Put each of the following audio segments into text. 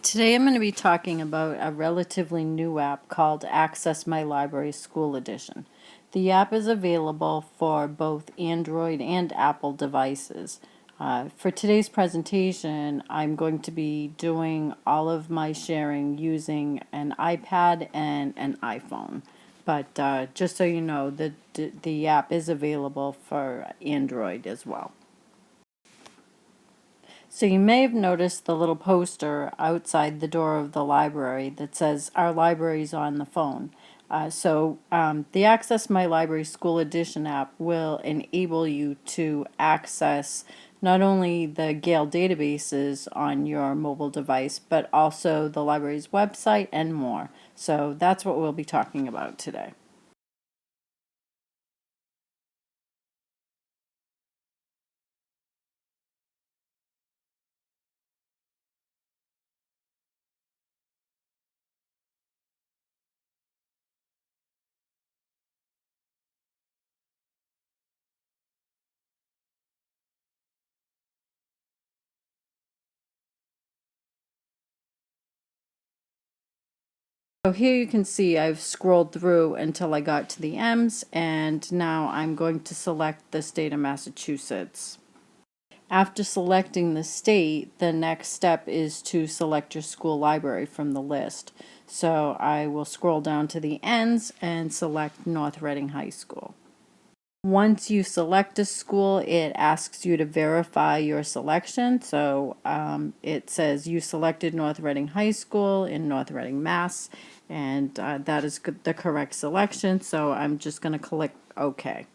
Today I'm going to be talking about a relatively new app called AccessMyLibrary School Edition. The app is available for both Android and Apple devices. For today's presentation, I'm going to be doing all of my sharing using an iPad and an iPhone. But just so you know, the app is available for Android as well. So you may have noticed the little poster outside the door of the library that says our library's on the phone. The Access My Library School Edition app will enable you to access not only the Gale databases on your mobile device, but also the library's website and more. So that's what we'll be talking about today. So here you can see I've scrolled through until I got to the M's, and now I'm going to select the state of Massachusetts. After selecting the state, the next step is to select your school library from the list. So I will scroll down to the N's and select North Reading High School. Once you select a school, it asks you to verify your selection. So it says you selected North Reading High School in North Reading, Mass. And that is the correct selection. So I'm just going to click OK.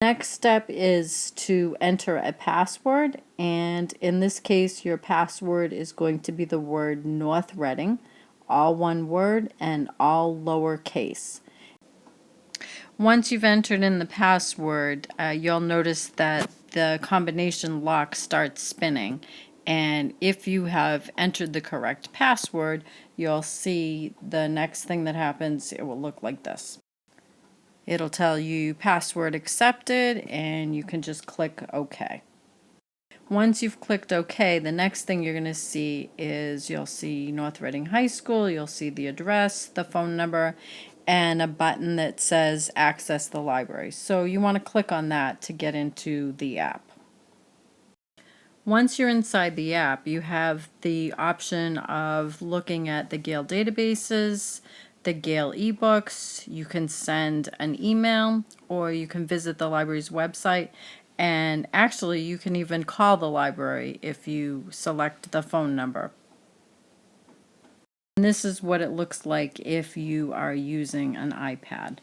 Next step is to enter a password. And in this case, your password is going to be the word North Reading, all one word and all lowercase. Once you've entered in the password, you'll notice that the combination lock starts spinning. And if you have entered the correct password, you'll see the next thing that happens, it will look like this. It'll tell you password accepted, and you can just click OK. Once you've clicked OK, the next thing you're going to see is you'll see North Reading High School, you'll see the address, the phone number, and a button that says Access the Library. So you want to click on that to get into the app. Once you're inside the app, you have the option of looking at the Gale databases, the Gale ebooks. You can send an email, or you can visit the library's website, and actually you can even call the library if you select the phone number. And this is what it looks like if you are using an iPad.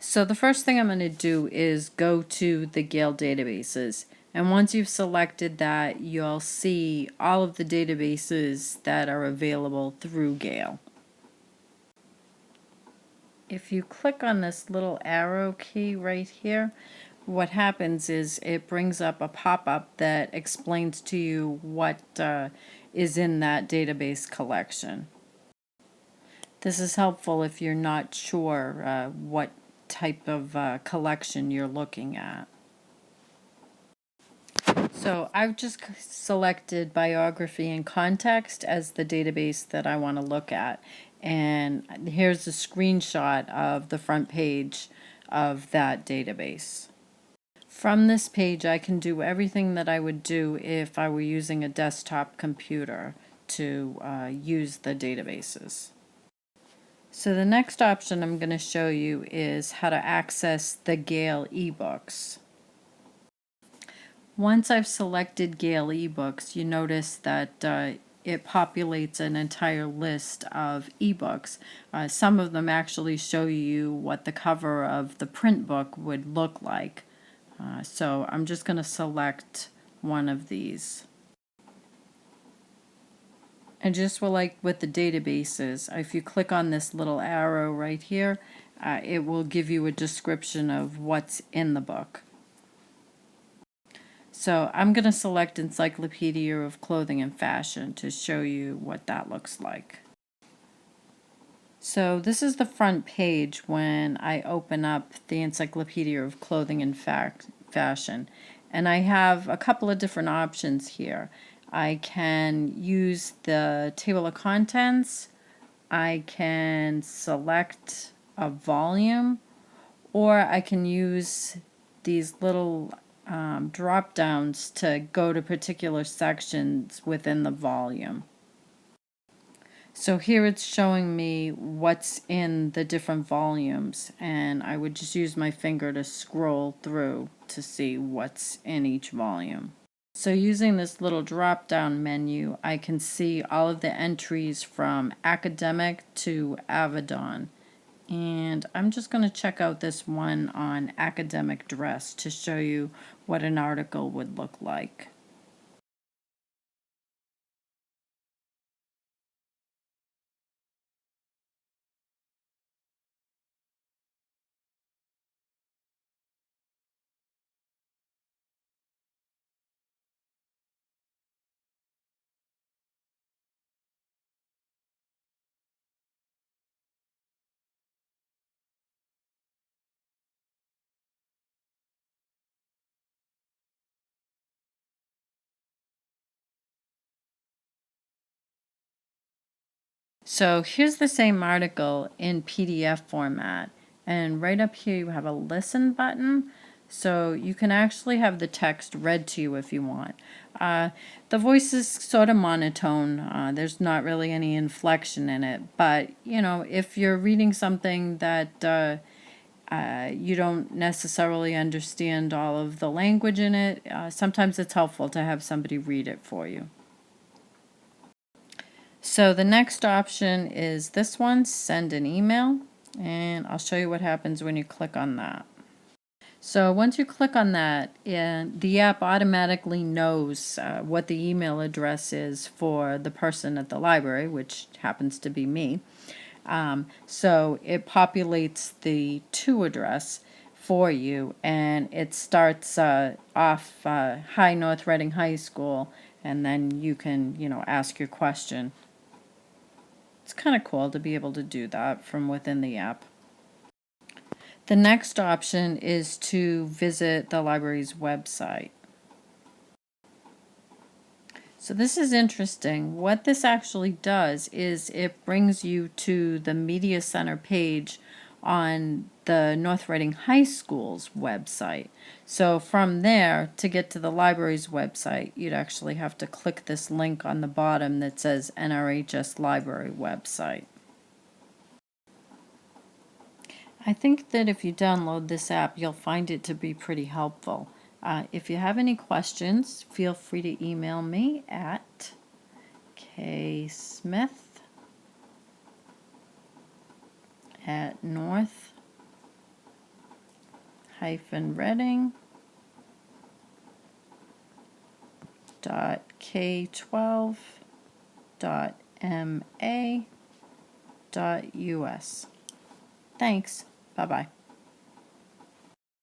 So the first thing I'm going to do is go to the Gale databases. And once you've selected that, you'll see all of the databases that are available through Gale. If you click on this little arrow key right here, what happens is it brings up a pop-up that explains to you what is in that database collection. This is helpful if you're not sure what type of collection you're looking at. So I've just selected biography and context as the database that I want to look at. And here's a screenshot of the front page of that database. From this page, I can do everything that I would do if I were using a desktop computer to use the databases. So the next option I'm going to show you is how to access the Gale ebooks. Once I've selected Gale ebooks, you notice that it populates an entire list of ebooks. Some of them actually show you what the cover of the print book would look like. So I'm just going to select one of these. And just like with the databases, if you click on this little arrow right here, it will give you a description of what's in the book. So I'm going to select Encyclopedia of Clothing and Fashion to show you what that looks like. So this is the front page when I open up the Encyclopedia of Clothing and Fashion. And I have a couple of different options here. I can use the table of contents, I can select a volume, or I can use these little drop downs to go to particular sections within the volume. So here it's showing me what's in the different volumes, and I would just use my finger to scroll through to see what's in each volume. So using this little drop down menu, I can see all of the entries from academic to Avedon. And I'm just going to check out this one on academic dress to show you what an article would look like. So here's the same article in PDF format, and right up here you have a listen button, so you can actually have the text read to you if you want. The voice is sort of monotone, there's not really any inflection in it, but you know, if you're reading something that you don't necessarily understand all of the language in it, sometimes it's helpful to have somebody read it for you. So the next option is this one, send an email, and I'll show you what happens when you click on that. So once you click on that, the app automatically knows what the email address is for the person at the library, which happens to be me. So it populates the to address for you, and it starts off Hi North Reading High School, and then you can, ask your question. It's kind of cool to be able to do that from within the app. The next option is to visit the library's website. So this is interesting. What this actually does is it brings you to the Media Center page on the North Reading High School's website. So from there, to get to the library's website, you'd actually have to click this link on the bottom that says NRHS Library website. I think that if you download this app, you'll find it to be pretty helpful. If you have any questions, feel free to email me at k.smith@north-reading.k12.ma.us. Thanks. Bye-bye.